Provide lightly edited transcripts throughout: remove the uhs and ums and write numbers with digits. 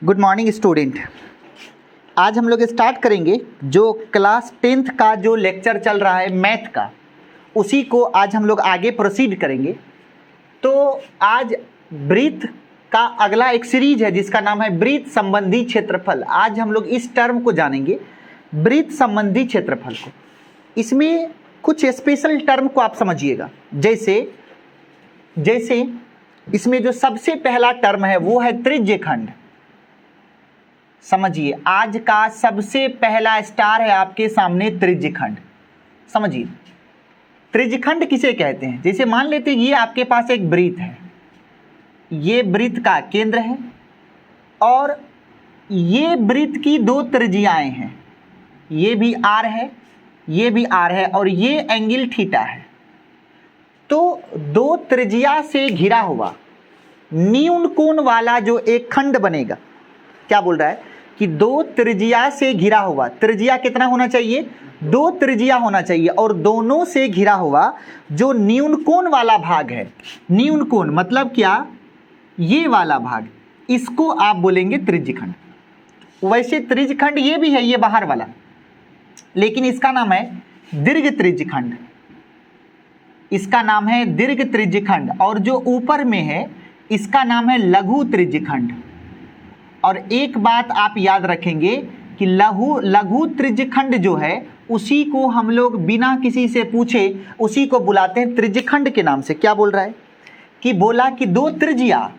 Good morning student. आज हम लोग स्टार्ट करेंगे जो क्लास 10th का जो लेक्चर चल रहा है मैथ का, उसी को आज हम लोग आगे प्रोसीड करेंगे। तो आज ब्रीथ का अगला एक सीरीज है जिसका नाम है ब्रीथ संबंधी क्षेत्रफल। आज हम लोग इस टर्म को जानेंगे, ब्रीथ संबंधी क्षेत्रफल को। इसमें कुछ स्पेशल टर्म को आप समझिएगा, जैसे इसमें जो सबसे पहला टर्म है वो है त्रिज्यखंड। समझिए, आज का सबसे पहला स्टार है आपके सामने त्रिज्यखंड। समझिए, त्रिज्यखंड किसे कहते हैं? जैसे मान लेते हैं ये आपके पास एक वृत्त है, ये वृत्त का केंद्र है और ये वृत्त की दो त्रिज्याएं हैं, ये भी आर है, ये भी आर है और ये एंगल थीटा है। तो दो त्रिज्या से घिरा हुआ न्यून कोण वाला जो एक खंड बनेगा, क्या बोल रहा है कि दो त्रिज्या से घिरा हुआ, त्रिज्या कितना होना चाहिए? दो त्रिज्या होना चाहिए और दोनों से घिरा हुआ जो न्यून कोण वाला भाग है, न्यून कोण मतलब क्या? ये वाला भाग, इसको आप बोलेंगे त्रिज्यखंड। वैसे त्रिज्यखंड ये भी है, ये बाहर वाला, लेकिन इसका नाम है दीर्घ त्रिज्यखंड। इसका नाम है दीर्घ त्रिज्यखंड और जो ऊपर में है इसका नाम है लघु त्रिज्यखंड। और एक बात आप याद रखेंगे कि लघु त्रिज्यखंड जो है उसी को हम लोग बिना किसी से पूछे उसी को बुलाते हैं त्रिज्यखंड के नाम से। क्या बोल रहा है कि बोला कि दो त्रिज्या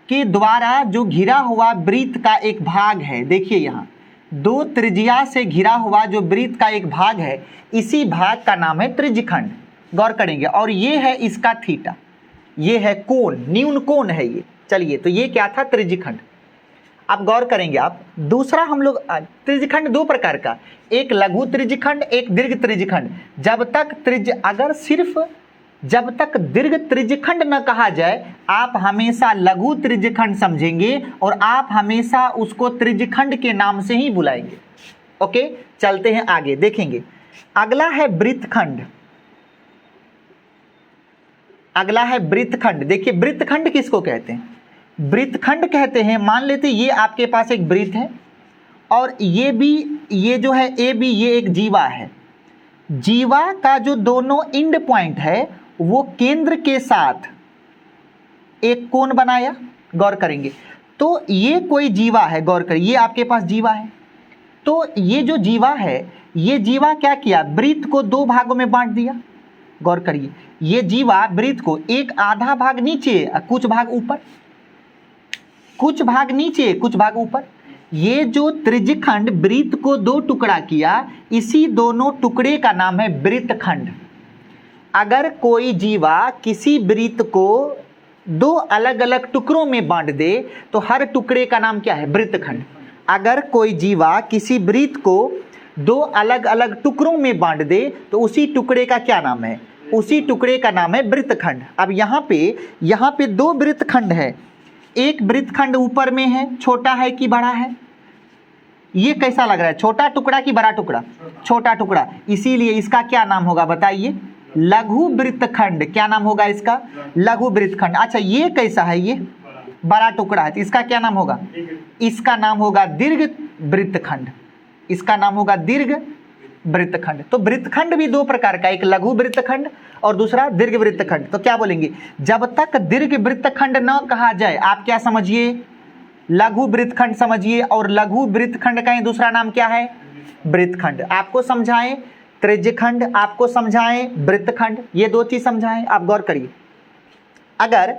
के द्वारा जो घिरा हुआ वृत्त का एक भाग है, देखिए यहाँ दो त्रिज्या से घिरा हुआ जो वृत्त का एक भाग है, इसी भाग का नाम है त्रिज्यखंड। गौर करेंगे, और ये है इसका थीटा, ये है कोण, न्यून कोण है ये। चलिए, तो ये क्या था? त्रिज्यखंड। अब गौर करेंगे आप, दूसरा हम लोग त्रिज्यखंड दो प्रकार का, एक लघु त्रिज्यखंड, एक दीर्घ त्रिज्यखंड। जब तक दीर्घ त्रिज्यखंड न कहा जाए, आप हमेशा लघु त्रिज्यखंड समझेंगे और आप हमेशा उसको त्रिज्यखंड के नाम से ही बुलाएंगे। ओके, चलते हैं आगे, देखेंगे। अगला है वृत्तखंड। अगला है वृत्तखंड। देखिए, वृत्तखंड किसको कहते हैं? वृत्तखंड कहते हैं, मान लेते ये आपके पास एक वृत्त है और ये भी, ये जो है ए बी, ये एक जीवा है। जीवा का जो दोनों एंड पॉइंट है वो केंद्र के साथ एक कोण बनाया। गौर करेंगे, तो ये कोई जीवा है, गौर करिए, ये आपके पास जीवा है। तो ये जो जीवा है, ये जीवा क्या किया? वृत्त को दो भागों में बांट दिया। गौर करिए, ये जीवा वृत्त को एक आधा भाग नीचे, कुछ भाग ऊपर, कुछ भाग नीचे, कुछ भाग ऊपर। ये जो त्रिज्यखंड वृत्त को दो टुकड़ा किया, इसी दोनों टुकड़े का नाम है वृत्तखंड। अगर कोई जीवा किसी वृत्त को दो अलग अलग टुकड़ों में बांट दे तो हर टुकड़े का नाम क्या है? वृत्तखंड। अगर कोई जीवा किसी वृत्त को दो अलग अलग टुकड़ों में बांट दे तो उसी टुकड़े का क्या नाम है? उसी टुकड़े का नाम है वृत्तखंड। अब यहाँ पे दो वृत्तखंड है, एक वृत्तखंड ऊपर में है, छोटा है कि बड़ा है? ये कैसा लग रहा है? छोटा टुकड़ा कि बड़ा टुकड़ा? छोटा टुकड़ा, इसीलिए इसका क्या नाम होगा बताइए? लघु वृत्तखंड। क्या नाम होगा इसका? लघु वृत्तखंड। अच्छा, ये कैसा है? ये बड़ा टुकड़ा है, तो इसका क्या नाम होगा? इसका नाम होगा दीर्घ वृत्तखंड। इसका नाम होगा दीर्घ वृत्तखंड। तो वृत्तखंड भी दो प्रकार का, एक लघु वृत्तखंड और दूसरा दीर्घ वृत्तखंड। तो क्या बोलेंगे? जब तक दीर्घ वृत्तखंड न कहा जाए, आप क्या समझिए? लघु वृत्तखंड समझिए, और लघु वृत्तखंड का ही दूसरा नाम क्या है? वृत्तखंड। आपको समझाएं त्रिज्यखंड, आपको समझाएं वृत्तखंड, ये दो चीज समझाएं। आप गौर करिए, अगर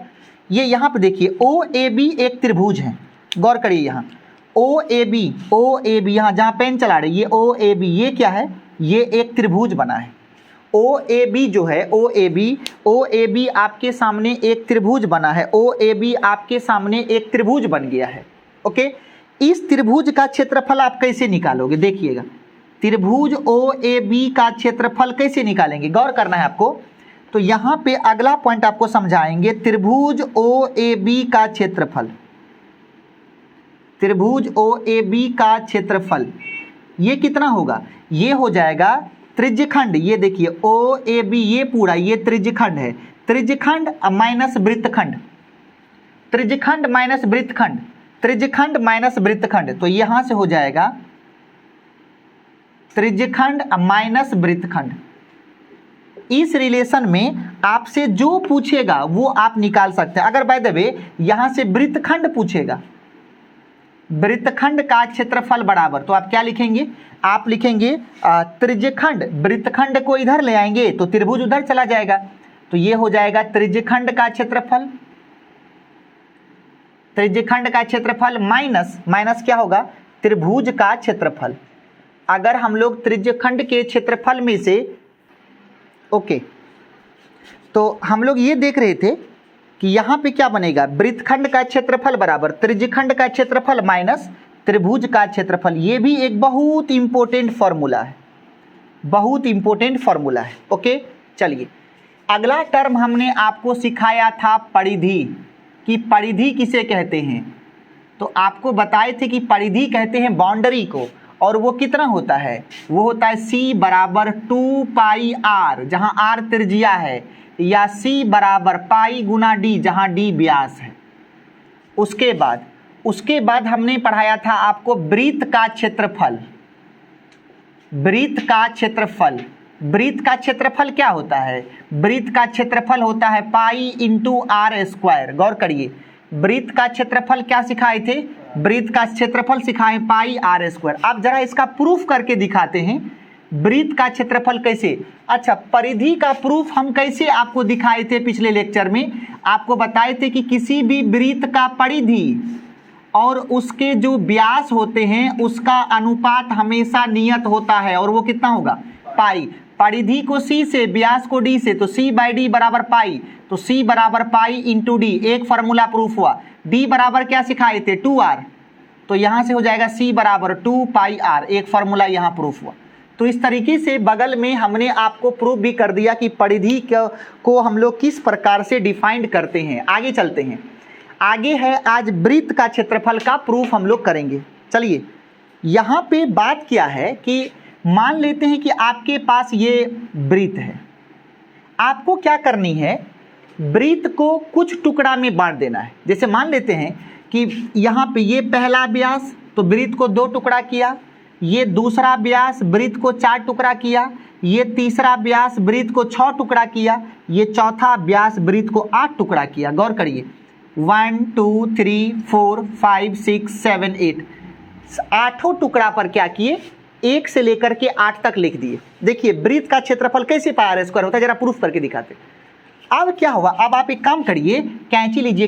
ये यहाँ पे देखिए ओ ए बी एक त्रिभुज है। गौर करिए, यहाँ ओ ए बी, यहाँ जहाँ पेन चला रहे, ये ओ ए बी, ये क्या है? ये एक त्रिभुज बना है। ओ ए बी जो है, ओ ए बी आपके सामने एक त्रिभुज बना है। ओ ए बी आपके सामने एक त्रिभुज बन गया है। ओके, इस त्रिभुज का क्षेत्रफल आप कैसे निकालोगे? देखिएगा, त्रिभुज ओ ए बी का क्षेत्रफल कैसे निकालेंगे? गौर करना है आपको। तो यहाँ पे अगला पॉइंट आपको समझाएंगे, त्रिभुज ओ ए बी का क्षेत्रफल। त्रिभुज ओ ए बी का क्षेत्रफल ये कितना होगा? ये हो जाएगा त्रिज्यखंड। ये देखिए ओ ए बी, ये पूरा ये त्रिज्यखंड है। त्रिज्यखंड माइनस वृत्तखंड, त्रिज्यखंड माइनस वृत्तखंड, त्रिज्यखंड माइनस वृत्तखंड, तो यहां से हो जाएगा त्रिज्यखंड माइनस वृत्तखंड। इस रिलेशन में आपसे जो पूछेगा वो आप निकाल सकते हैं। अगर बाय द वे यहां से वृत्तखंड पूछेगा, वृत्तखंड का क्षेत्रफल बराबर, तो आप क्या लिखेंगे, आप लिखेंगे त्रिज्यखंड, वृत्तखंड को इधर ले आएंगे तो त्रिभुज उधर चला जाएगा, तो ये हो जाएगा त्रिज्यखंड का क्षेत्रफल, त्रिज्यखंड का क्षेत्रफल माइनस, माइनस क्या होगा, त्रिभुज का क्षेत्रफल। अगर हम लोग त्रिज्यखंड के क्षेत्रफल में से ओके, तो हम लोग ये देख रहे थे कि यहाँ पे क्या बनेगा, वृत्तखंड का क्षेत्रफल बराबर त्रिज्यखंड का क्षेत्रफल माइनस त्रिभुज का क्षेत्रफल। ये भी एक बहुत इंपॉर्टेंट फॉर्मूला है, बहुत इंपॉर्टेंट फॉर्मूला है। ओके चलिए, अगला टर्म हमने आपको सिखाया था परिधि, कि परिधि किसे कहते हैं। तो आपको बताए थे कि परिधि कहते हैं बाउंड्री को, और वो कितना होता है, वो होता है c बराबर 2 पाई r, जहां r त्रिज्या है, या c बराबर पाई गुना d, जहां d व्यास है। उसके बाद हमने पढ़ाया था आपको वृत्त का क्षेत्रफल। वृत्त का क्षेत्रफल, वृत्त का क्षेत्रफल क्या होता है, वृत्त का क्षेत्रफल होता है पाई इंटू आर स्क्वायर। गौर करिए, वृत्त का क्षेत्रफल क्या सिखाए थे, वृत्त का क्षेत्रफल सिखाए पाई आर स्क्वायर। अब जरा इसका प्रूफ करके दिखाते हैं, वृत्त का क्षेत्रफल कैसे। अच्छा, परिधि का प्रूफ हम कैसे आपको दिखाए थे पिछले लेक्चर में, आपको बताए थे कि किसी भी वृत्त का परिधि और उसके जो व्यास होते हैं उसका अनुपात हमेशा नियत होता है, और वो कितना होगा, पाई। परिधि को c से, व्यास को d से, तो c बाई डी बराबर पाई, तो c बराबर पाई इंटू डी, एक फार्मूला प्रूफ हुआ। d बराबर क्या सिखाए थे, 2r, तो यहां से हो जाएगा c बराबर 2 पाई r, एक फार्मूला यहां प्रूफ हुआ। तो इस तरीके से बगल में हमने आपको प्रूफ भी कर दिया कि परिधि को हम लोग किस प्रकार से डिफाइंड करते हैं। आगे चलते हैं, आगे है आज वृत्त का क्षेत्रफल का प्रूफ हम लोग करेंगे। चलिए, यहाँ पे बात क्या है कि मान लेते हैं कि आपके पास ये वृत्त है, आपको क्या करनी है, वृत्त को कुछ टुकड़ा में बांट देना है। जैसे मान लेते हैं कि यहाँ पे ये पहला व्यास, तो वृत्त को 2 टुकड़ा किया, ये दूसरा व्यास वृत्त को 4 टुकड़ा किया, ये तीसरा व्यास वृत्त को 6 टुकड़ा किया, ये चौथा व्यास वृत्त को 8 टुकड़ा किया। गौर करिए, 1 2 3 4 5 6 7 8, 8 टुकड़ा पर क्या किए, 1 से लेकर के 8 तक लिख दिए। देखिए वृत्त का क्षेत्रफल कैसे पाई आर स्क्वायर होता है, जरा प्रूफ करके दिखाते। अब क्या हुआ, अब आप एक काम करिए, कैंची लीजिए,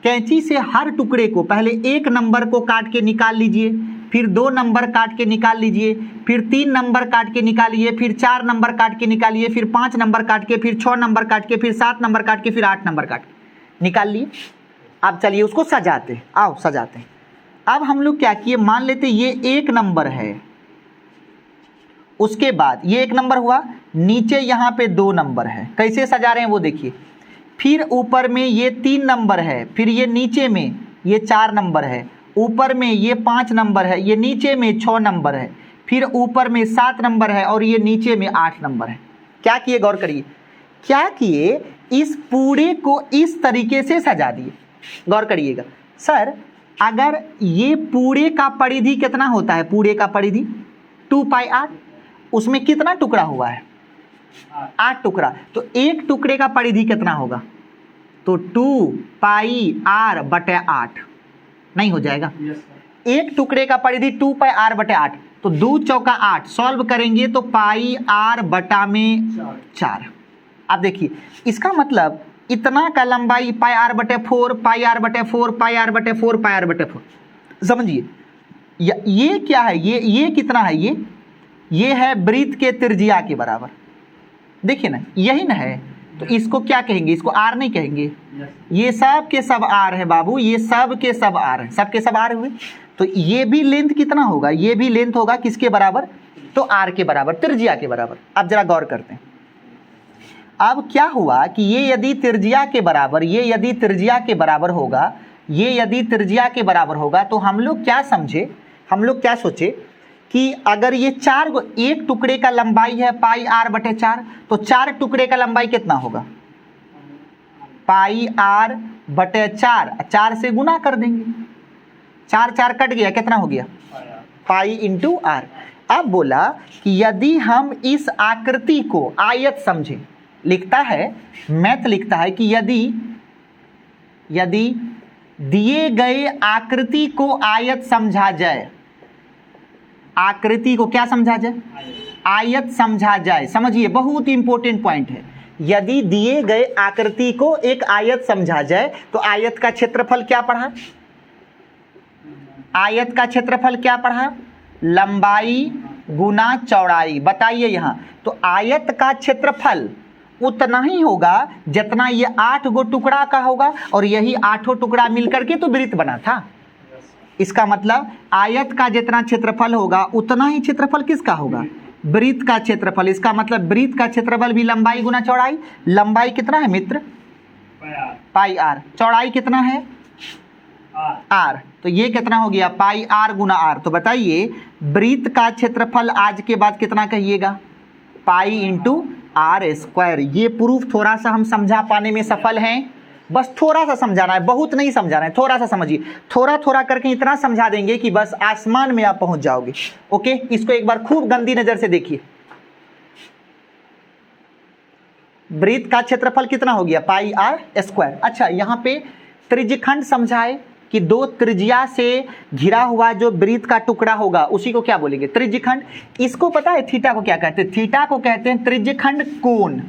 कैंची से हर टुकड़े को पहले 1 नंबर को काट के निकाल लीजिए, फिर 2 नंबर काट के निकाल लीजिए, फिर 3 नंबर काट के निकालिए, फिर 4 नंबर काट के निकालिए, फिर 5 नंबर काट के, फिर 6 नंबर काट के, फिर 7 नंबर काट के, फिर 8 नंबर काट के निकाल लिए। अब चलिए उसको सजाते हैं, आओ सजाते हैं। अब हम लोग क्या किए, मान लेते ये 1 नंबर है, उसके बाद ये 1 नंबर हुआ, नीचे यहाँ पे 2 नंबर है, कैसे सजा रहे हैं वो देखिए। फिर ऊपर में ये 3 नंबर है, फिर ये नीचे में ये 4 नंबर है, ऊपर में ये 5 नंबर है, ये नीचे में 6 नंबर है, फिर ऊपर में 7 नंबर है, और ये नीचे में 8 नंबर है। क्या किए, गौर करिए, क्या किए, इस पूरे को इस तरीके से सजा दिए। गौर करिएगा सर, अगर ये पूरे का परिधि कितना होता है, पूरे का परिधि 2 पाई r, उसमें कितना टुकड़ा हुआ है, 8 टुकड़ा, तो एक टुकड़े का परिधि कितना होगा, तो 2 पाई r बटे 8 नहीं हो जाएगा। एक टुकड़े का परिधि 2 पाई r बटे 8, तो 2 चौका 8, सॉल्व करेंगे तो पाई r बटा में 4। अब देखिए इसका मतलब इतना का लंबाई पाई r बटे 4, पाई r बटे 4, पाई r बटे 4, पाई r बटे 4। समझिए ये क्या है, ये कितना है, ये है वृत्त के त्रिज्या के बराबर। देखिए ना, यही ना है, तो इसको क्या कहेंगे, इसको r नहीं कहेंगे। ये सब के सब r है बाबू, ये सब के सब r है, सब के सब r हुए, तो ये भी लेंथ कितना होगा, ये भी लेंथ होगा किसके बराबर, तो r के बराबर, त्रिज्या के बराबर। अब जरा गौर करते हैं, अब क्या हुआ कि ये यदि त्रिज्या के बराबर, ये यदि त्रिज्या के बराबर होगा, ये यदि त्रिज्या के बराबर होगा, तो हम लोग क्या समझे, हम लोग क्या सोचे कि अगर ये 4 एक टुकड़े का लंबाई है पाई r बटे 4, तो 4 टुकड़े का लंबाई कितना होगा, पाई r बटे 4, 4 से गुना कर देंगे, 4 4 कट गया, कितना हो गया पाई इंटू आर। अब बोला कि यदि हम इस आकृति को आयत समझें, लिखता है मैथ लिखता है कि यदि दिए गए आकृति को आयत समझा जाए, आकृति को क्या समझा जाए, आयत समझा जाए। समझिए बहुत इंपॉर्टेंट पॉइंट है। यदि दिए गए आकृति को एक आयत समझा जाए तो आयत का क्षेत्रफल क्या पढ़ा, आयत का क्षेत्रफल क्या पढ़ा, लंबाई गुना चौड़ाई। बताइए यहाँ तो आयत का क्षेत्रफल उतना ही होगा जितना ये 8 गो टुकड़ा का होगा, और यही 8 टुकड़ा मिलकर के तो वृत्त बना था। इसका मतलब आयत का जितना क्षेत्रफल होगा उतना ही क्षेत्रफल किसका होगा, वृत्त का क्षेत्रफल। इसका मतलब वृत्त का क्षेत्रफल भी लंबाई गुना चौड़ाई। लंबाई कितना है मित्र, पाई आर। चौड़ाई कितना है, आर। तो ये कितना हो गया, पाई आर गुना आर। तो बताइए वृत्त का क्षेत्रफल आज के बाद कितना कहिएगा, पाई इंटू आर स्क्वायर। ये प्रूफ थोड़ा सा हम समझा पाने में सफल हैं, बस थोड़ा सा समझाना है, बहुत नहीं समझाना है, थोड़ा सा समझिए। थोड़ा थोड़ा करके इतना समझा देंगे कि बस आसमान में आप पहुंच जाओगे। ओके, इसको एक बार खूब गंदी नजर से देखिए। वृत्त का क्षेत्रफल कितना हो गया, पाई आर स्क्वायर। अच्छा, यहाँ पे त्रिज्यखंड समझाए कि 2 त्रिज्या से घिरा हुआ जो वृत्त का टुकड़ा होगा उसी को क्या बोलेंगे, त्रिज्यखंड। इसको पता है थीटा को क्या कहते हैं, थीटा को कहते हैं त्रिज्यखंड कोण।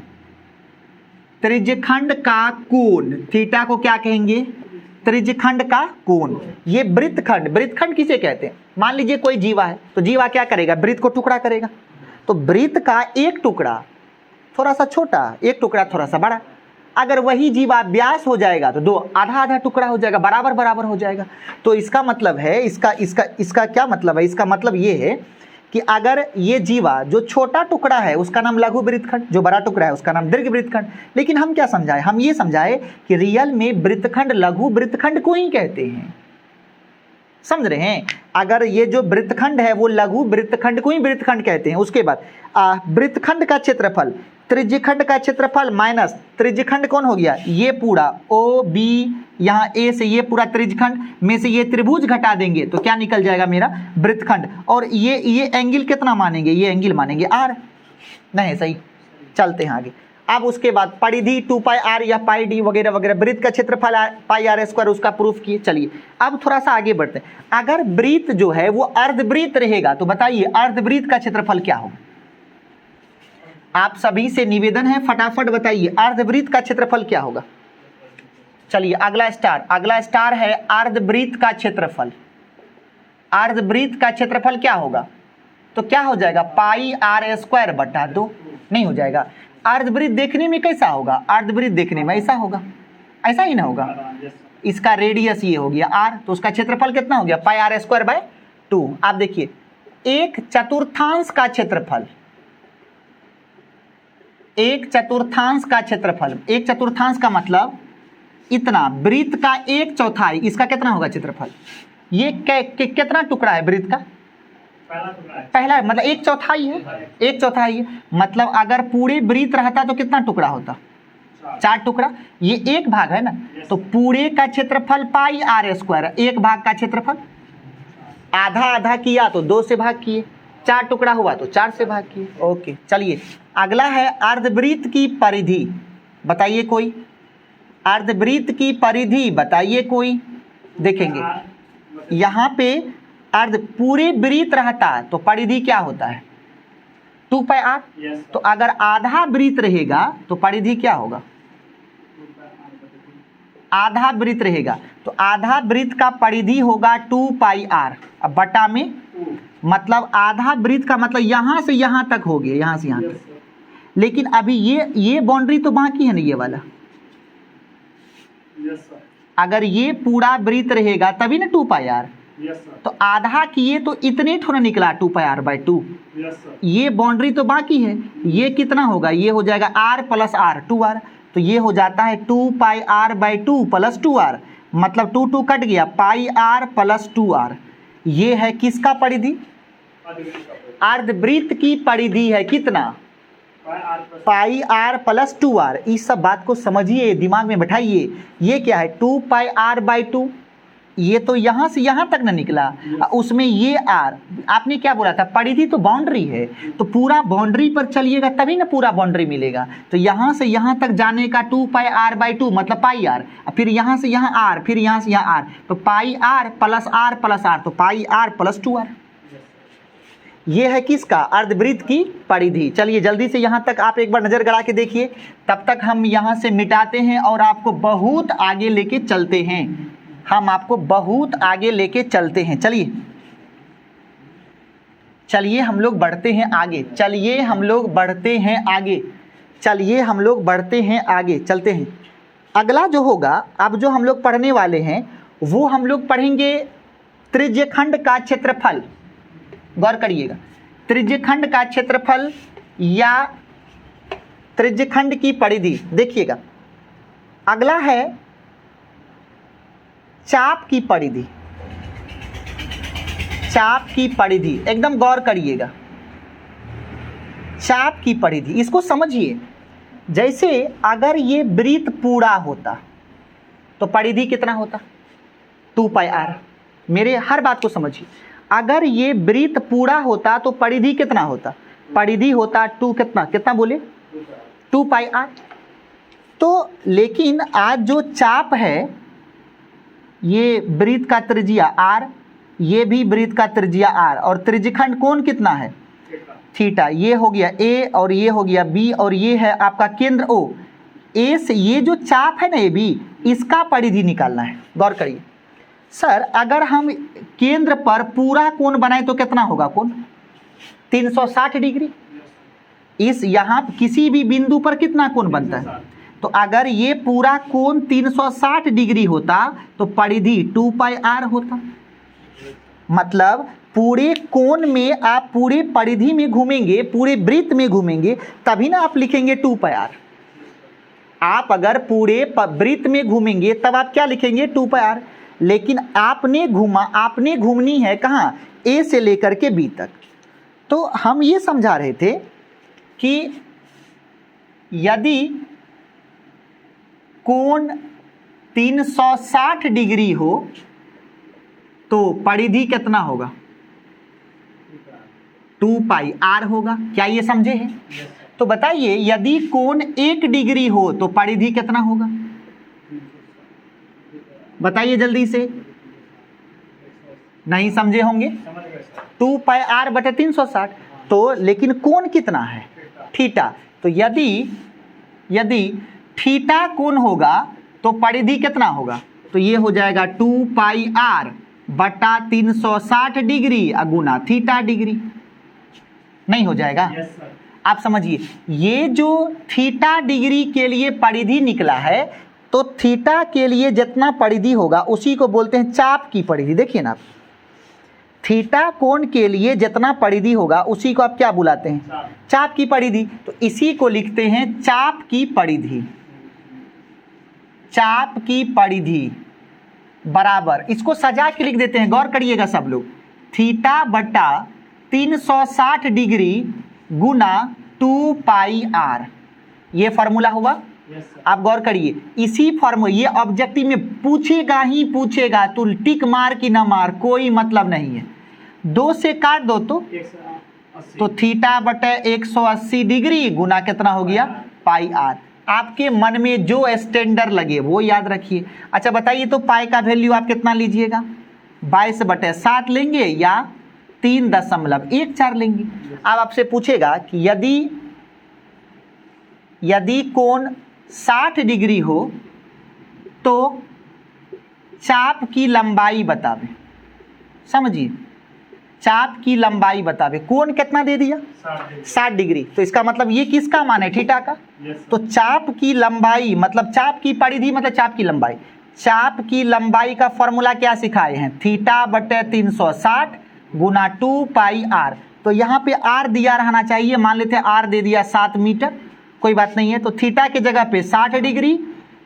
त्रिज्यखंड का कोण, थीटा को क्या कहेंगे, त्रिज्यखंड का कोण। ये वृत्तखंड, वृत्तखंड किसे कहते हैं, मान लीजिए कोई जीवा है तो जीवा क्या करेगा, वृत्त को टुकड़ा करेगा। तो वृत्त का एक टुकड़ा थोड़ा सा छोटा, एक टुकड़ा थोड़ा सा बड़ा। अगर वही जीवा व्यास हो जाएगा तो 2 आधा आधा टुकड़ा हो जाएगा, बराबर बराबर हो जाएगा। तो इसका मतलब है, इसका क्या मतलब है, इसका मतलब ये है कि अगर ये जीवा जो छोटा टुकड़ा है उसका नाम लघु वृत्तखंड, जो बड़ा टुकड़ा है उसका नाम दीर्घ वृत्तखंड। लेकिन हम क्या समझाए, हम ये समझाए कि रियल में वृत्तखंड लघु वृत्तखंड को ही कहते हैं। समझ रहे हैं, अगर ये जो वृत्तखंड है वो लघु वृत्तखंड को ही वृत्तखंड कहते हैं। उसके बाद वृत्तखंड का क्षेत्रफल त्रिज्यखंड का क्षेत्रफल माइनस त्रिज्यखंड कौन हो गया, ये पूरा ओ बी, यहाँ ए से ये पूरा त्रिज्यखंड में से ये त्रिभुज घटा देंगे तो क्या निकल जाएगा मेरा वृत्तखंड। और ये एंगल कितना मानेंगे, ये एंगल मानेंगे आर। नहीं सही, चलते हैं आगे। अब उसके बाद परिधि 2 पाई आर या पाई डी वगैरह वगैरह, वृत्त का क्षेत्रफल पाई आर स्क्वायर, उसका प्रूफ किए। चलिए अब थोड़ा सा आगे बढ़ते हैं। अगर वृत्त जो है वो अर्धवृत्त रहेगा तो बताइए अर्धवृत्त का क्षेत्रफल क्या होगा। आप सभी से निवेदन है, फटाफट बताइए अर्धवृत्त का क्षेत्रफल क्या होगा। चलिए अगला स्टार है अर्धवृत्त का क्षेत्रफल। अर्धवृत्त का क्षेत्रफल क्या होगा, तो क्या हो जाएगा, पाई आर स्क्वायर बटा 2। नहीं हो जाएगा। अर्धवृत्त देखने में कैसा होगा, अर्धवृत्त देखने में ऐसा होगा, ऐसा ही ना होगा। इसका रेडियस ये हो गया आर, तो उसका क्षेत्रफल कितना हो गया, पाई आर स्क्वायर बाय 2। आप देखिए एक चतुर्थांश का क्षेत्रफल, एक चतुर्थांश का क्षेत्रफल, एक चतुर्थांश का मतलब इतना, वृत्त का 1/4, इसका कितना होगा क्षेत्रफल। ये कितना टुकड़ा है वृत्त का, पहला मतलब 1/4 है, 1/4 है। मतलब अगर पूरे वृत्त रहता तो कितना टुकड़ा होता, 4 टुकड़ा। ये एक भाग है ना, तो पूरे का क्षेत्रफल पाई आर स्क्वायर, एक भाग का क्षेत्रफल। आधा आधा किया तो 2 से भाग किए, 4 टुकड़ा हुआ तो 4 से भाग किए। ओके, चलिए अगला है अर्धवृत्त की परिधि। बताइए कोई, अर्धवृत्त की परिधि बताइए कोई। देखेंगे यहाँ पे अर्ध पूरे वृत्त रहता है तो परिधि क्या होता है, 2 पाई आर। तो अगर आधा वृत्त रहेगा तो परिधि क्या होगा, आधा वृत्त रहेगा तो आधा वृत्त का परिधि होगा 2 पाई आर। अब बटा में मतलब आधा वृत्त का मतलब यहाँ से यहाँ तक हो गया, यहाँ से यहाँ तक। लेकिन अभी ये बाउंड्री तो बाकी है ना, ये वाला। अगर ये पूरा वृत्त रहेगा तभी ना 2 पाई आर। तो आधा किए तो इतने थोड़ा निकला 2 पाई आर बाई 2। ये बाउंड्री तो बाकी है, ये कितना होगा, ये हो जाएगा आर प्लस आर, 2r। तो ये हो जाता है 2 पाई आर बाई 2 प्लस 2r, मतलब 2 2 कट गया, पाई आर प्लस 2r। ये है किसका परिधि, अर्धवृत्त की परिधि है कितना, पाई आर प्लस 2r। इस सब बात को समझिए, दिमाग में बैठाइए। ये क्या है, 2 पाई आर बाई 2 ये तो यहाँ से यहाँ तक ना निकला, उसमें ये आर, आपने क्या बोला था, परिधि तो बाउंड्री है, तो पूरा बाउंड्री पर चलिएगा तभी ना पूरा बाउंड्री मिलेगा। तो यहाँ से यहाँ तक जाने का 2πr/2 मतलब पाई आर, फिर यहाँ से यहाँ आर, फिर यहाँ से यहाँ आर, तो pi R plus R plus R, तो पाई आर प्लस 2r। ये है किसका, अर्धवृत्त की परिधि। चलिए जल्दी से यहाँ तक आप एक बार नजर गड़ा के देखिए, तब तक हम यहाँ से मिटाते हैं और आपको बहुत आगे लेके चलते हैं, हम आपको बहुत आगे लेके चलते हैं। चलिए चलिए हम लोग बढ़ते हैं आगे, चलिए हम लोग बढ़ते हैं आगे, चलिए हम लोग बढ़ते हैं आगे, चलते हैं। अगला जो होगा, अब जो हम लोग पढ़ने वाले हैं वो हम लोग पढ़ेंगे त्रिज्यखंड का क्षेत्रफल। गौर करिएगा, त्रिज्यखंड का क्षेत्रफल या त्रिज्यखंड की परिधि। देखिएगा अगला है चाप की परिधि, चाप की परिधि, एकदम गौर करिएगा, चाप की परिधि, इसको समझिए। जैसे अगर ये वृत्त पूरा होता तो परिधि कितना होता, 2πr। मेरे हर बात को समझिए, अगर ये वृत्त पूरा होता तो परिधि कितना होता, परिधि होता 2 कितना बोले 2πr। तो लेकिन आज जो चाप है, ये वृत्त का त्रिज्या r, ये भी वृत्त का त्रिज्या r, और त्रिज्यखंड कोण कितना है, थीटा। ये हो गया a और ये हो गया b और ये है आपका केंद्र O। a से ये जो चाप है ना ये b, इसका परिधि निकालना है। गौर करिए सर, अगर हम केंद्र पर पूरा कोण बनाए तो कितना होगा कोण, 360 डिग्री। इस यहाँ किसी भी बिंदु पर कितना कोण बनता है, तो अगर ये पूरा कोण 360 डिग्री होता तो परिधि 2πr होता। मतलब पूरे कोण में आप पूरे परिधि में घूमेंगे, पूरे वृत्त में घूमेंगे, तभी ना आप लिखेंगे 2πr। आप अगर पूरे वृत्त में घूमेंगे तब आप क्या लिखेंगे 2πr। लेकिन आपने घूमनी है कहाँ, A से लेकर के B तक। तो हम ये समझा रहे थे कि यदि कोण 360 डिग्री हो तो परिधि कितना होगा, 2πr होगा। क्या ये समझे हैं? तो बताइए यदि कोण 1 डिग्री हो तो परिधि कितना होगा, बताइए जल्दी से। नहीं समझे होंगे, 2πr/360। तो लेकिन कोण कितना है, थीटा। तो यदि थीटा कोण होगा तो परिधि कितना होगा, तो ये हो जाएगा 2πr/360 डिग्री गुना थीटा डिग्री। नहीं हो जाएगा? आप समझिए, ये जो थीटा डिग्री के लिए परिधि निकला है, तो थीटा के लिए जितना परिधि होगा उसी को बोलते हैं चाप की परिधि। देखिए ना, थीटा कोण के लिए जितना परिधि होगा उसी को आप क्या बुलाते हैं, चाप की परिधि। तो इसी को लिखते हैं चाप की परिधि। चाप की परिधि बराबर, इसको सजा के लिख देते हैं, गौर करिएगा सब लोग, θ/360 डिग्री गुना 2πr। ये फॉर्मूला हुआ। आप गौर करिए, इसी फॉर्मूला, ये ऑब्जेक्टिव में पूछेगा ही पूछेगा, तो टिक मार कि ना मार कोई मतलब नहीं है। 2 से काट दो तो θ/180 डिग्री गुना कितना हो गया, πr। आपके मन में जो स्टैंडर्ड लगे वो याद रखिए। अच्छा बताइए, तो पाई का वैल्यू आप कितना लीजिएगा, 22/7 लेंगे या 3.14 लेंगे। अब आपसे पूछेगा कि यदि कोण 60 डिग्री हो तो चाप की लंबाई बतावे। समझिए, चाप की लंबाई बतावे। कोण कितना दे दिया, 60 डिग्री। तो इसका मतलब ये किसका मान है, थीटा का। तो चाप की लंबाई मतलब चाप की परिधि मतलब चाप की लंबाई। चाप की लंबाई का फॉर्मूला क्या सिखाए हैं, θ/360 गुना 2πr। तो यहाँ पे r दिया रहना चाहिए, मान लेते हैं r दे दिया 7 मीटर, कोई बात नहीं है। तो थीटा के जगह पे 60 डिग्री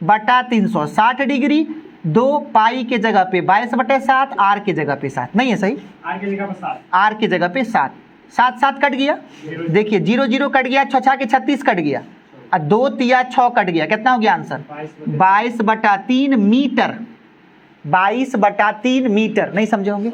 बटा 360 डिग्री, 2 पाई के जगह पे 22/7, r के जगह पे 7। नहीं है सही, r के जगह पे 7, 7 कट गया। देखिए 0 0 कट गया, 6 के 36 कट गया, और 2 तिया 6 कट गया। कितना हो गया आंसर, 22/3 मीटर। 22/3 मीटर, नहीं समझे होंगे।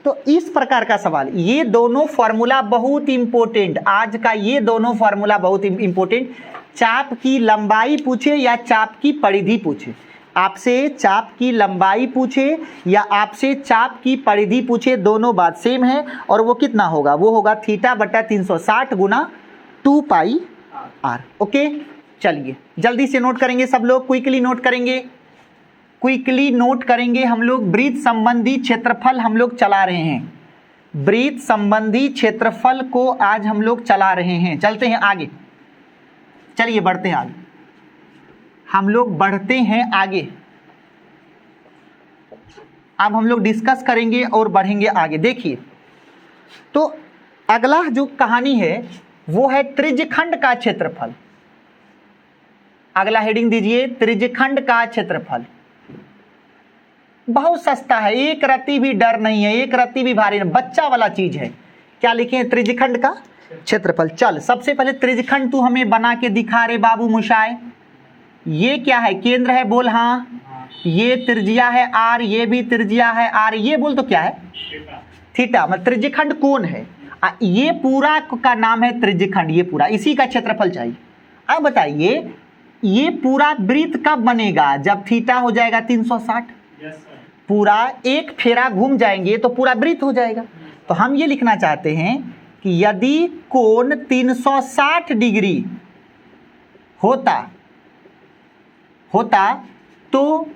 तो इस प्रकार का सवाल, ये दोनों फॉर्मूला बहुत इंपॉर्टेंट, आज का ये दोनों फॉर्मूला बहुत इंपॉर्टेंट। चाप की लंबाई पूछे या चाप की परिधि पूछे, आपसे चाप की लंबाई पूछे या आपसे चाप की परिधि पूछे, दोनों बात सेम है। और वो कितना होगा, वो होगा θ/360 गुना 2πr। ओके, चलिए जल्दी से नोट करेंगे सब लोग, क्विकली नोट करेंगे, क्विकली नोट करेंगे हम लोग। वृत्त संबंधी क्षेत्रफल हम लोग चला रहे हैं, वृत्त संबंधी क्षेत्रफल को आज हम लोग चला रहे हैं। चलते हैं आगे, चलिए बढ़ते हैं आगे, हम लोग बढ़ते हैं आगे। अब हम लोग डिस्कस करेंगे और बढ़ेंगे आगे। देखिए, तो अगला जो कहानी है वो है त्रिज्यखंड का क्षेत्रफल। अगला हेडिंग दीजिए, त्रिज्यखंड का क्षेत्रफल। बहुत सस्ता है, एक रत्ती भी डर नहीं है, एक रत्ती भी भारी नहीं, बच्चा वाला चीज है। क्या लिखे हैं, त्रिज्यखंड का क्षेत्रफल। चल सबसे पहले त्रिज्यखंड तू हमें बना के दिखा रे बाबू मुशाए। ये क्या है, केंद्र है, बोल हाँ। ये त्रिज्या है r, ये भी त्रिज्या है r, ये बोल तो क्या है, थीटा। मतलब त्रिज्यखंड कौन है, ये पूरा का नाम है त्रिज्यखंड, ये पूरा, इसी का क्षेत्रफल चाहिए। अब बताइए ये पूरा वृत्त कब बनेगा, जब थीटा हो जाएगा 360। पूरा एक फेरा घूम जाएंगे तो पूरा वृत्त हो जाएगा। तो हम ये लिखना चाहते हैं कि यदि कोण 360 डिग्री होता तो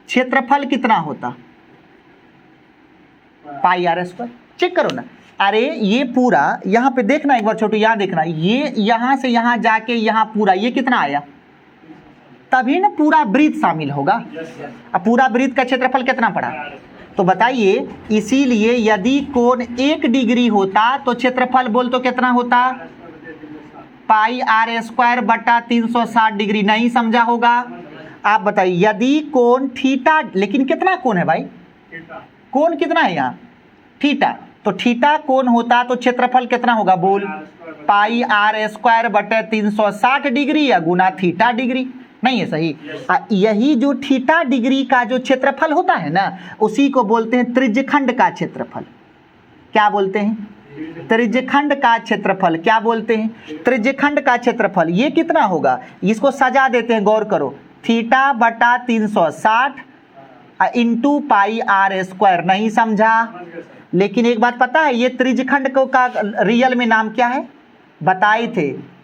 क्षेत्रफल कितना होता, πr²। चेक करो ना, अरे ये पूरा यहाँ पे देखना, एक बार छोटू यहाँ देखना, ये यहाँ से यहाँ जाके यहाँ पूरा, ये कितना आया, तभी ना पूरा वृत्त शामिल होगा। अब पूरा वृत्त का क्षेत्रफल कितना पड़ा, तो बताइए। इसीलिए यदि कोण 1 डिग्री होता तो क्षेत्रफल बोल तो कितना होता, πr²/360 डिग्री। नहीं समझा होगा। आप बताइए यदि कोण थीटा, लेकिन कितना कोण है भाई, कोण कितना है यहाँ, थीटा। तो थीटा कोण होता तो क्षेत्रफल कितना होगा, बोल πr²/360 डिग्री या गुना थीटा डिग्री। नहीं है सही। यही जो थीटा डिग्री का जो क्षेत्रफल होता है ना, उसी को बोलते हैं त्रिज्यखंड का क्षेत्रफल। क्या बोलते हैं, त्रिज्यखंड का क्षेत्रफल। क्या बोलते हैं, त्रिज्यखंड का क्षेत्रफल। ये कितना होगा, इसको सजा देते हैं, गौर करो, θ/360 इंटू πr²। नहीं समझा। लेकिन एक बात पता है, ये त्रिज्यखंड को का रियल में नाम क्या है, बताए थे।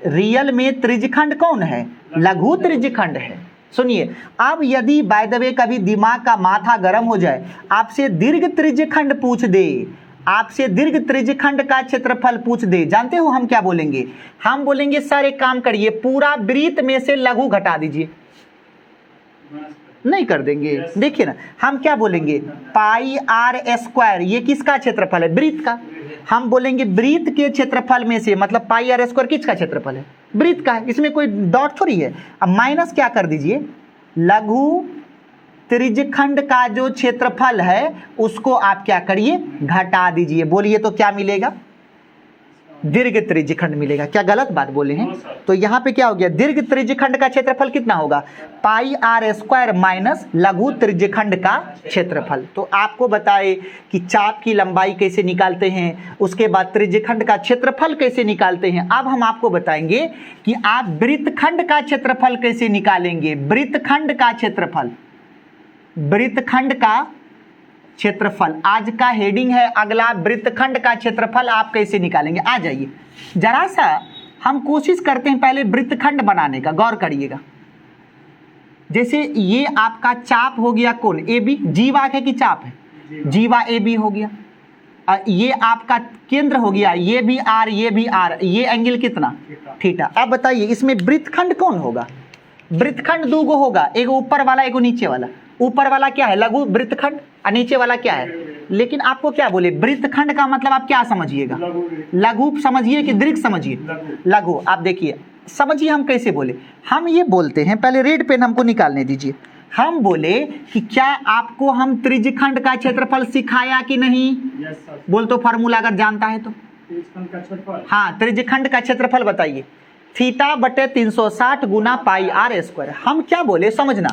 रियल में त्रिज्यखंड कौन है, लघु त्रिज्यखंड है। सुनिए, अब यदि बाय द वे कभी दिमाग का माथा गर्म हो जाए, आपसे दीर्घ त्रिज्यखंड पूछ दे, आपसे दीर्घ त्रिज्यखंड का क्षेत्रफल पूछ दे, जानते हो हम क्या बोलेंगे, हम बोलेंगे सर एक काम करिए, पूरा वृत्त में से लघु घटा दीजिए। नहीं कर देंगे। देखिए ना, हम क्या बोलेंगे, πr²। ये किसका क्षेत्रफल है, वृत्त का। हम बोलेंगे वृत्त के क्षेत्रफल में से, मतलब πr² किसका क्षेत्रफल है, वृत्त का। इसमें कोई डॉट थोड़ी है। अब माइनस क्या कर दीजिए, लघु त्रिज्यखंड का जो क्षेत्रफल है उसको आप क्या करिए, घटा दीजिए। बोलिए तो क्या मिलेगा, दीर्घ त्रिज्यखंड मिलेगा। क्या गलत बात बोले हैं, तो यहाँ पे क्या हो गया, दीर्घ त्रिज्यखंड का क्षेत्रफल कितना होगा, πr² माइनस लघु त्रिज्यखंड का क्षेत्रफल। तो आपको बताए कि चाप की लंबाई कैसे निकालते हैं, उसके बाद त्रिज्यखंड का क्षेत्रफल कैसे निकालते हैं। अब हम आपको बताएंगे कि आप वृत्तखंड का क्षेत्रफल कैसे निकालेंगे। वृत्तखंड का क्षेत्रफल, वृत्तखंड का क्षेत्रफल आज का हेडिंग है। अगला वृत्तखंड का क्षेत्रफल आप कैसे निकालेंगे। आ जाइए जरा सा हम कोशिश करते हैं पहले वृत्तखंड बनाने का, गौर करिएगा। जैसे ये आपका चाप हो गया कौन, ए बी, जीवा है कि चाप है, जीवा ए बी हो गया। ये आपका केंद्र हो गया, ये भी आर, ये भी आर, ये एंगल कितना, थीटा। अब बताइए इसमें वृत्तखंड कौन होगा, वृत्तखंड दो गो होगा, एक ऊपर वाला एक नीचे वाला। ऊपर वाला क्या है, लघु वृत्तखंड, और नीचे वाला क्या है। लेकिन आपको क्या बोले, वृत्तखंड का मतलब आप क्या समझिएगा, लघु समझिए कि दीर्घ समझिए, लघु। आप देखिए समझिए हम कैसे बोले, हम ये बोलते हैं, पहले रेड पेन हमको निकालने दीजिए। हम बोले कि क्या आपको हम त्रिज्यखंड का क्षेत्रफल सिखाया कि नहीं, बोल तो फार्मूला अगर जानता है तो। हाँ, त्रिज्यखंड का क्षेत्रफल बताइए, θ/360 गुना πr²। हम क्या बोले समझना,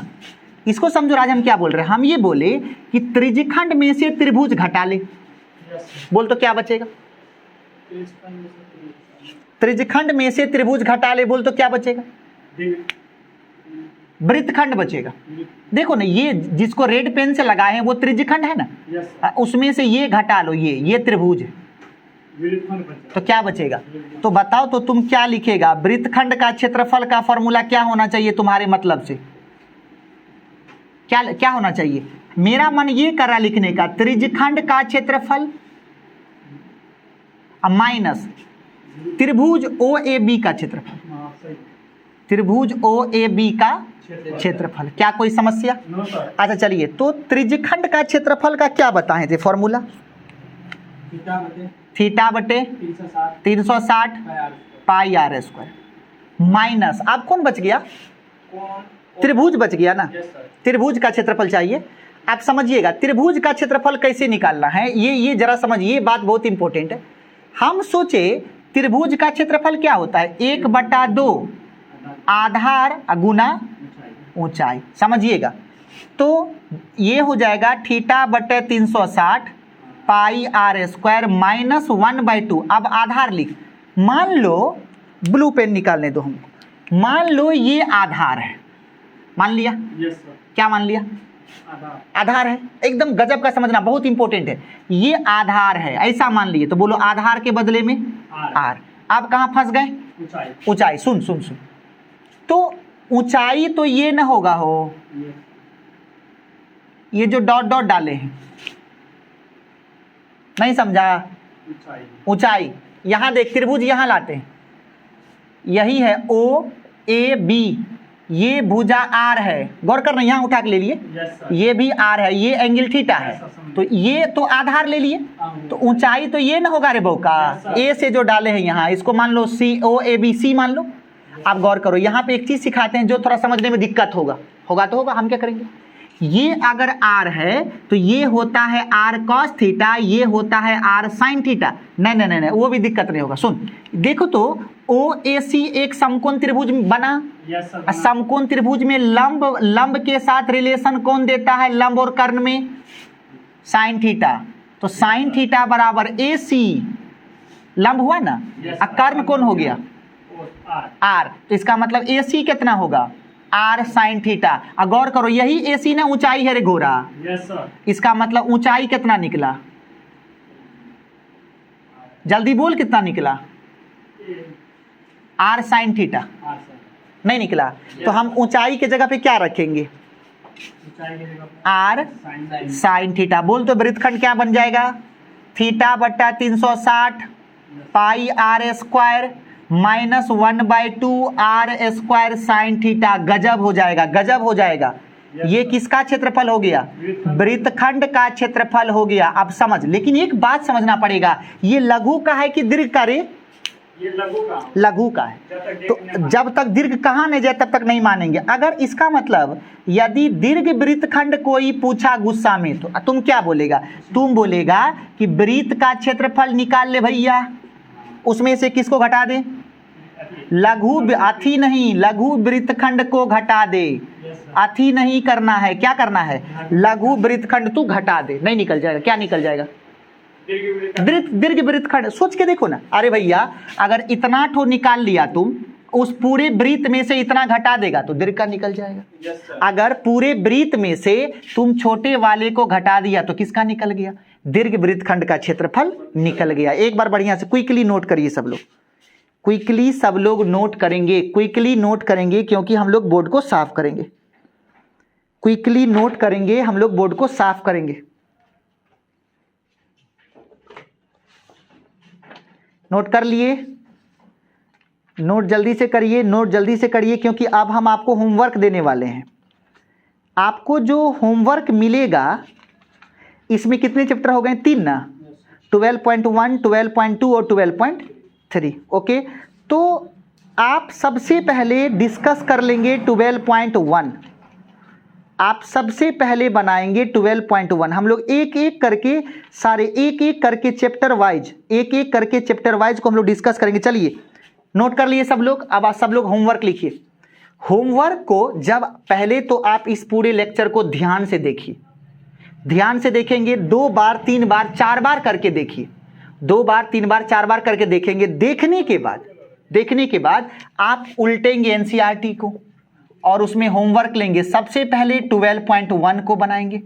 इसको समझो राज, हम क्या बोल रहे हैं, हम ये बोले कि त्रिज्यखंड में से त्रिभुज घटा ले, बोल तो क्या बचेगा, त्रिज्यखंड में से त्रिभुज घटा ले, बोल तो क्या बचेगा, वृत्तखंड बचेगा। देखो ना, ये जिसको रेड पेन से लगाए हैं वो त्रिज्यखंड है ना, उसमें से ये घटा लो, ये त्रिभुज है, तो क्या बचेगा। तो बताओ तो तुम क्या लिखेगा, वृत्तखंड का क्षेत्रफल का फॉर्मूला क्या होना चाहिए तुम्हारे मतलब से, क्या होना चाहिए। मेरा मन ये कर रहा लिखने का, त्रिज्यखंड का क्षेत्रफल माइनस त्रिभुज OAB का क्षेत्रफल, त्रिभुज OAB का क्षेत्रफल। क्या कोई समस्या? अच्छा चलिए, तो त्रिज्यखंड का क्षेत्रफल का क्या बताए थे फॉर्मूला, थीटा बटे 360 पाई r स्क्वायर माइनस, अब कौन बच गया, त्रिभुज बच गया ना, त्रिभुज का क्षेत्रफल चाहिए। आप समझिएगा त्रिभुज का क्षेत्रफल कैसे निकालना है, ये जरा समझिए, ये बात बहुत इंपॉर्टेंट है। हम सोचे त्रिभुज का क्षेत्रफल क्या होता है, 1/2 आधार गुना ऊंचाई, समझिएगा। तो ये हो जाएगा थीटा बटे 360 पाई r स्क्वायर माइनस 1/2। अब आधार लिख, मान लो, ब्लू पेन निकालने दो हमको, मान लो ये आधार है, मान लिया, क्या मान लिया, आधार है, एकदम गजब का समझना, बहुत इंपॉर्टेंट है, ये आधार है ऐसा मान लिए, तो बोलो आधार के बदले में r। अब कहाँ फंस गए, ऊंचाई। सुन, तो ऊंचाई तो ये न होगा हो, ये जो डॉट डॉट डाले हैं, नहीं समझा, ऊंचाई यहां देख, त्रिभुज यहां लाते हैं, यही है OAB, ये भुजा R है, गौर करना, यहां उठा के ले लिए, ये भी R है, ये एंगल थीटा है, तो ये तो आधार ले लिए, तो ऊंचाई तो ये ना होगा रे बौका, A से जो डाले हैं यहाँ, इसको मान लो OABC मान लो। आप गौर करो, यहाँ पे एक चीज सिखाते हैं जो थोड़ा समझने में दिक्कत होगा तो होगा, हम क्या करेंगे, ये अगर R है तो ये होता है R cos थीटा, ये होता है R sin थीटा, नहीं, वो भी दिक्कत नहीं होगा। सुन देखो तो OAC एक समकोण त्रिभुज बना, समकोण त्रिभुज में लंब के साथ रिलेशन कौन देता है, लंब और कर्ण में sin थीटा, तो sin थीटा बराबर AC, लंब हुआ ना, कर्ण कौन हो गया R, तो इसका मतलब AC कितना होगा, R sin थीटा। गौर करो, यही AC ना ऊंचाई है रे घोरा, इसका मतलब ऊंचाई कितना निकला, जल्दी बोल कितना निकला, R sin थीटा, नहीं निकला, तो हम ऊंचाई के जगह पे क्या रखेंगे, R sin थीटा। बोल तो वृत्तखंड क्या बन जाएगा, थीटा बटा 360 पाई R square minus 1/2 R square sine theta. गजब हो जाएगा, ये किसका क्षेत्रफल हो गया, वृत्तखंड का क्षेत्रफल हो गया। अब समझ, लेकिन एक बात समझना पड़ेगा, ये लघु का है कि दीर्घ का रे, ये लघु का है, तो जब तक दीर्घ कहाँ नहीं जाए तब तक नहीं मानेंगे। अगर इसका मतलब यदि दीर्घ वृत्तखंड कोई पूछा गुस्सा में, तो तुम क्या बोलेगा, तुम बोलेगा कि वृत्त का क्षेत्रफल निकाल ले भैया, उसमें से किसको घटा दे, लघु, अथी नहीं, लघु वृत्तखंड को घटा दे, अथी नहीं करना है, क्या करना है, लघु वृत्तखंड तू घटा दे, नहीं निकल जाएगा, क्या निकल जाएगा, दीर्घ वृत्तखंड। सोच के देखो ना, अरे भैया अगर इतना ठो निकाल लिया तुम, उस पूरे वृत्त में से इतना घटा देगा तो दीर्घ का निकल जाएगा। अगर पूरे वृत्त में से तुम छोटे वाले को घटा दिया तो किसका निकल गया, दीर्घ वृत्तखंड का क्षेत्रफल निकल गया। एक बार बढ़िया से क्विकली नोट करिए सब लोग, क्विकली सब लोग नोट करेंगे, क्विकली नोट करेंगे क्योंकि हम लोग बोर्ड को साफ करेंगे, क्विकली नोट करेंगे, हम लोग बोर्ड को साफ करेंगे। नोट कर लिए, नोट जल्दी से करिए, नोट जल्दी से करिए, क्योंकि अब हम आपको होमवर्क देने वाले हैं। आपको जो होमवर्क मिलेगा इसमें कितने चैप्टर हो गए, 3 ना, 12.1, 12.2 और 12.3। ओके, तो आप सबसे पहले डिस्कस कर लेंगे 12.1, आप सबसे पहले बनाएंगे 12.1। हम लोग एक एक करके सारे एक एक करके चैप्टर वाइज को हम लोग डिस्कस करेंगे। चलिए नोट कर लिए सब लोग, अब आप सब लोग होमवर्क लिखिए। होमवर्क को जब पहले तो आप इस पूरे लेक्चर को ध्यान से देखिए, ध्यान से देखेंगे, 2 बार 3 बार 4 बार करके देखिए, 2 बार 3 बार 4 बार करके देखेंगे। देखने के बाद आप उल्टेंगे एनसीईआरटी को और उसमें होमवर्क लेंगे। सबसे पहले 12.1 को बनाएंगे,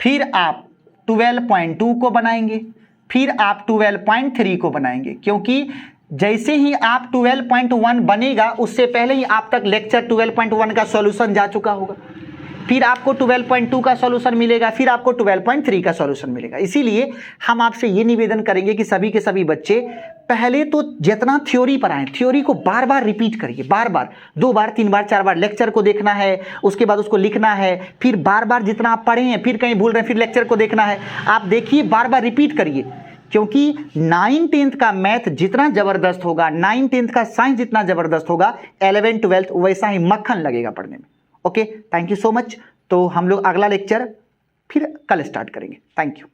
फिर आप 12.2 को बनाएंगे, फिर आप 12.3 को बनाएंगे, क्योंकि जैसे ही आप 12.1 बनेगा उससे पहले ही आप तक लेक्चर 12.1 का सॉल्यूशन जा चुका होगा, फिर आपको 12.2 का सॉल्यूशन मिलेगा, फिर आपको 12.3 का सॉल्यूशन मिलेगा। इसीलिए हम आपसे ये निवेदन करेंगे कि सभी के सभी बच्चे पहले तो जितना थ्योरी पर आए, थ्योरी को बार बार रिपीट करिए, बार बार 2 बार 3 बार 4 बार लेक्चर को देखना है, उसके बाद उसको लिखना है, फिर बार बार जितना आप पढ़े हैं, फिर कहीं भूल रहे हैं, फिर लेक्चर को देखना है। आप देखिए, बार बार रिपीट करिए, क्योंकि 9th 10th का मैथ जितना जबरदस्त होगा, 9th 10th का साइंस जितना जबरदस्त होगा, 11th 12th वैसा ही मक्खन लगेगा पढ़ने में। Okay, thank you so much. तो हम लोग अगला लेक्चर फिर कल स्टार्ट करेंगे। Thank you.